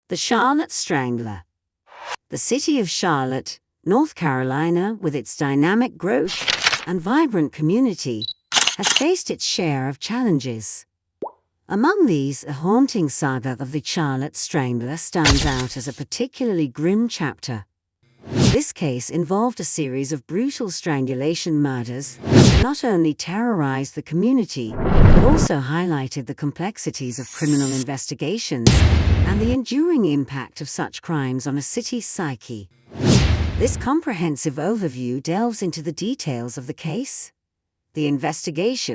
The Charlotte Strangler. The city of Charlotte, North Carolina, with its dynamic growth and vibrant community, has faced its share of challenges. Among these, a haunting saga of the Charlotte Strangler stands out as a particularly grim chapter. This case involved a series of brutal strangulation murders that not only terrorized the community, but also highlighted the complexities of criminal investigations and the enduring impact of such crimes on a city's psyche. This comprehensive overview delves into the details of the case, the investigation,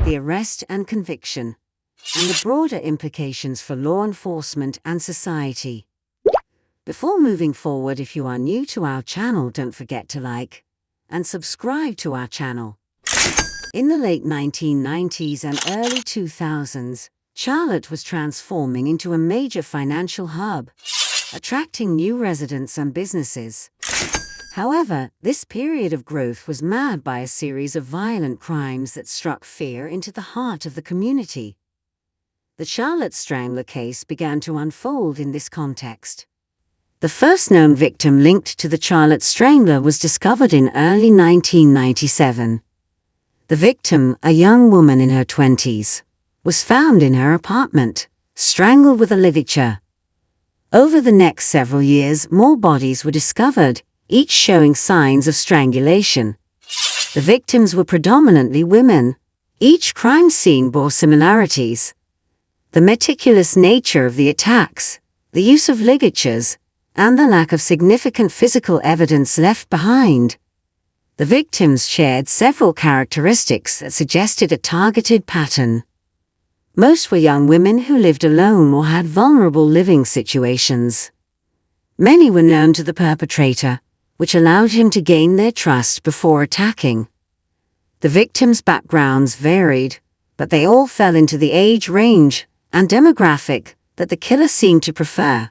the arrest and conviction, and the broader implications for law enforcement and society. Before moving forward, if you are new to our channel, don't forget to like and subscribe to our channel. In the late 1990s and early 2000s, Charlotte was transforming into a major financial hub, attracting new residents and businesses. However, this period of growth was marred by a series of violent crimes that struck fear into the heart of the community. The Charlotte Strangler case began to unfold in this context. The first known victim linked to the Charlotte Strangler was discovered in early 1997. The victim, a young woman in her 20s, was found in her apartment, strangled with a ligature. Over the next several years, more bodies were discovered, each showing signs of strangulation. The victims were predominantly women. Each crime scene bore similarities. The meticulous nature of the attacks, the use of ligatures, and the lack of significant physical evidence left behind. The victims shared several characteristics that suggested a targeted pattern. Most were young women who lived alone or had vulnerable living situations. Many were known to the perpetrator, which allowed him to gain their trust before attacking. The victims' backgrounds varied, but they all fell into the age range and demographic that the killer seemed to prefer.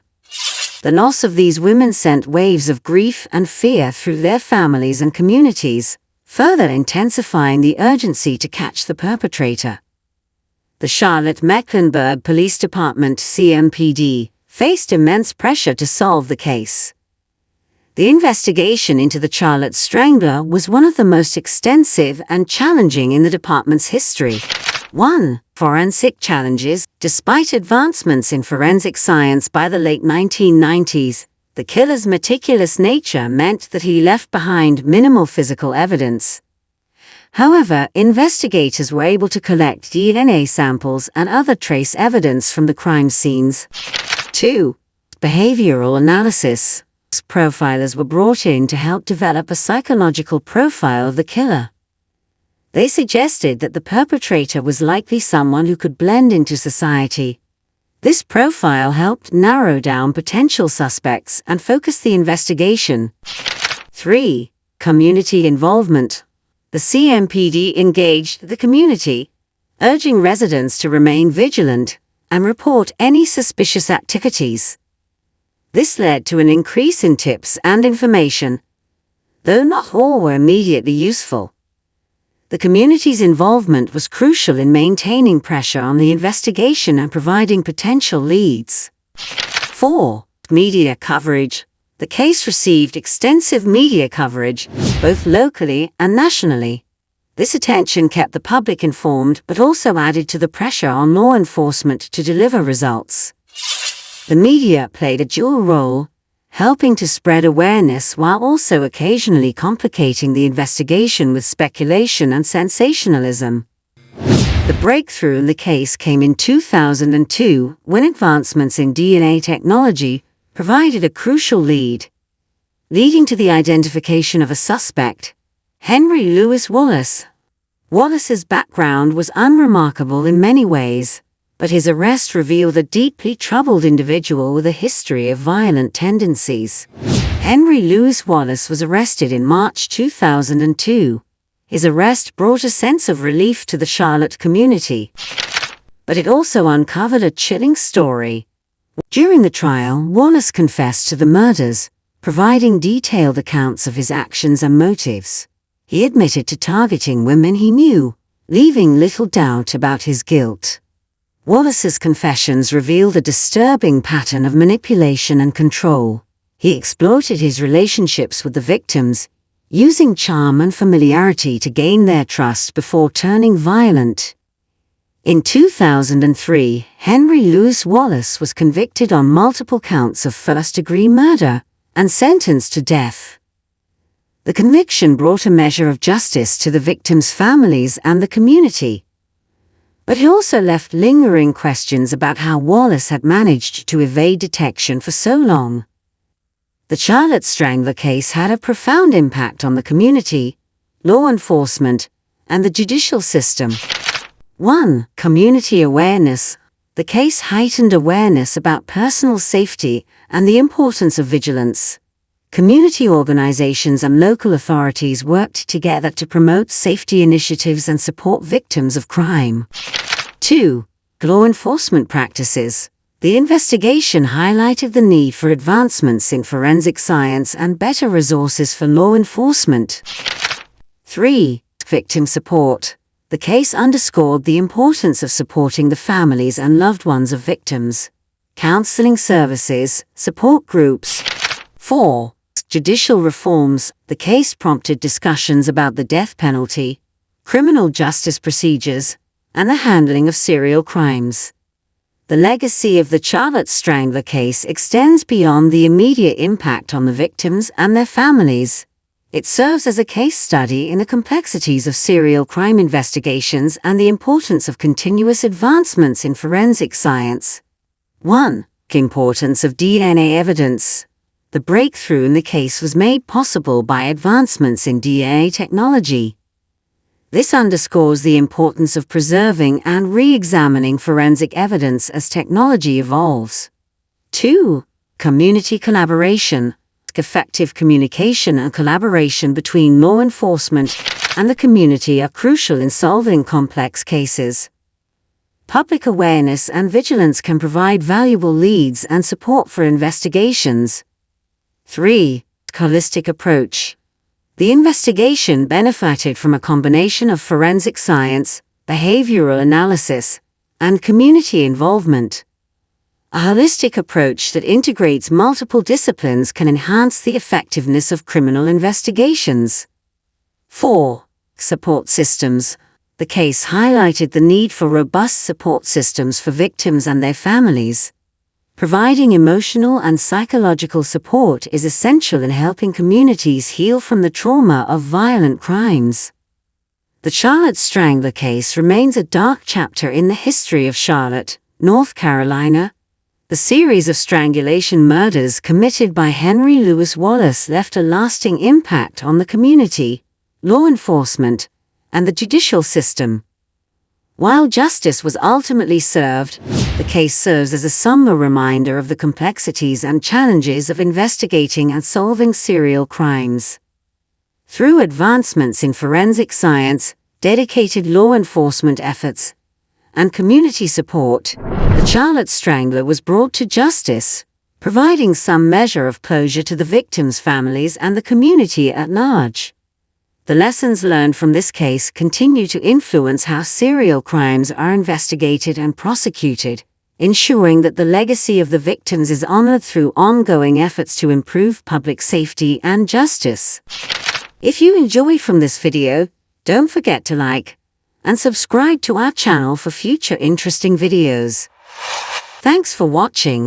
The loss of these women sent waves of grief and fear through their families and communities, further intensifying the urgency to catch the perpetrator. The Charlotte-Mecklenburg Police Department (CMPD) faced immense pressure to solve the case. The investigation into the Charlotte Strangler was one of the most extensive and challenging in the department's history. 1. Forensic challenges. Despite advancements in forensic science by the late 1990s, the killer's meticulous nature meant that he left behind minimal physical evidence. However, investigators were able to collect DNA samples and other trace evidence from the crime scenes. 2. Behavioral analysis. Profilers were brought in to help develop a psychological profile of the killer. They suggested that the perpetrator was likely someone who could blend into society. This profile helped narrow down potential suspects and focus the investigation. 3. Community involvement. The CMPD engaged the community, urging residents to remain vigilant and report any suspicious activities. This led to an increase in tips and information, though not all were immediately useful. The community's involvement was crucial in maintaining pressure on the investigation and providing potential leads. 4. Media coverage. The case received extensive media coverage, both locally and nationally. This attention kept the public informed but also added to the pressure on law enforcement to deliver results. The media played a dual role, helping to spread awareness while also occasionally complicating the investigation with speculation and sensationalism. The breakthrough in the case came in 2002 when advancements in DNA technology provided a crucial lead, leading to the identification of a suspect, Henry Louis Wallace. Wallace's background was unremarkable in many ways, but his arrest revealed a deeply troubled individual with a history of violent tendencies. Henry Louis Wallace was arrested in March 2002. His arrest brought a sense of relief to the Charlotte community, but it also uncovered a chilling story. During the trial, Wallace confessed to the murders, providing detailed accounts of his actions and motives. He admitted to targeting women he knew, leaving little doubt about his guilt. Wallace's confessions revealed a disturbing pattern of manipulation and control. He exploited his relationships with the victims, using charm and familiarity to gain their trust before turning violent. In 2003, Henry Louis Wallace was convicted on multiple counts of first-degree murder and sentenced to death. The conviction brought a measure of justice to the victims' families and the community. But it also left lingering questions about how Wallace had managed to evade detection for so long. The Charlotte Strangler case had a profound impact on the community, law enforcement, and the judicial system. 1. Community awareness. The case heightened awareness about personal safety and the importance of vigilance. Community organizations and local authorities worked together to promote safety initiatives and support victims of crime. 2. Law enforcement practices. The investigation highlighted the need for advancements in forensic science and better resources for law enforcement. 3. Victim support. The case underscored the importance of supporting the families and loved ones of victims. Counseling services, support groups. 4. Judicial reforms. The case prompted discussions about the death penalty, criminal justice procedures, and the handling of serial crimes. The legacy of the Charlotte Strangler case extends beyond the immediate impact on the victims and their families. It serves as a case study in the complexities of serial crime investigations and the importance of continuous advancements in forensic science. 1. Importance of DNA evidence. The breakthrough in the case was made possible by advancements in DNA technology. This underscores the importance of preserving and re-examining forensic evidence as technology evolves. 2. Community collaboration. Effective communication and collaboration between law enforcement and the community are crucial in solving complex cases. Public awareness and vigilance can provide valuable leads and support for investigations. 3. Holistic approach. The investigation benefited from a combination of forensic science, behavioral analysis, and community involvement. A holistic approach that integrates multiple disciplines can enhance the effectiveness of criminal investigations. 4. Support systems. The case highlighted the need for robust support systems for victims and their families. Providing emotional and psychological support is essential in helping communities heal from the trauma of violent crimes. The Charlotte Strangler case remains a dark chapter in the history of Charlotte, North Carolina. The series of strangulation murders committed by Henry Louis Wallace left a lasting impact on the community, law enforcement, and the judicial system. While justice was ultimately served, the case serves as a somber reminder of the complexities and challenges of investigating and solving serial crimes. Through advancements in forensic science, dedicated law enforcement efforts, and community support, the Charlotte Strangler was brought to justice, providing some measure of closure to the victims' families and the community at large. The lessons learned from this case continue to influence how serial crimes are investigated and prosecuted, ensuring that the legacy of the victims is honored through ongoing efforts to improve public safety and justice. If you enjoyed from this video, don't forget to like and subscribe to our channel for future interesting videos. Thanks for watching.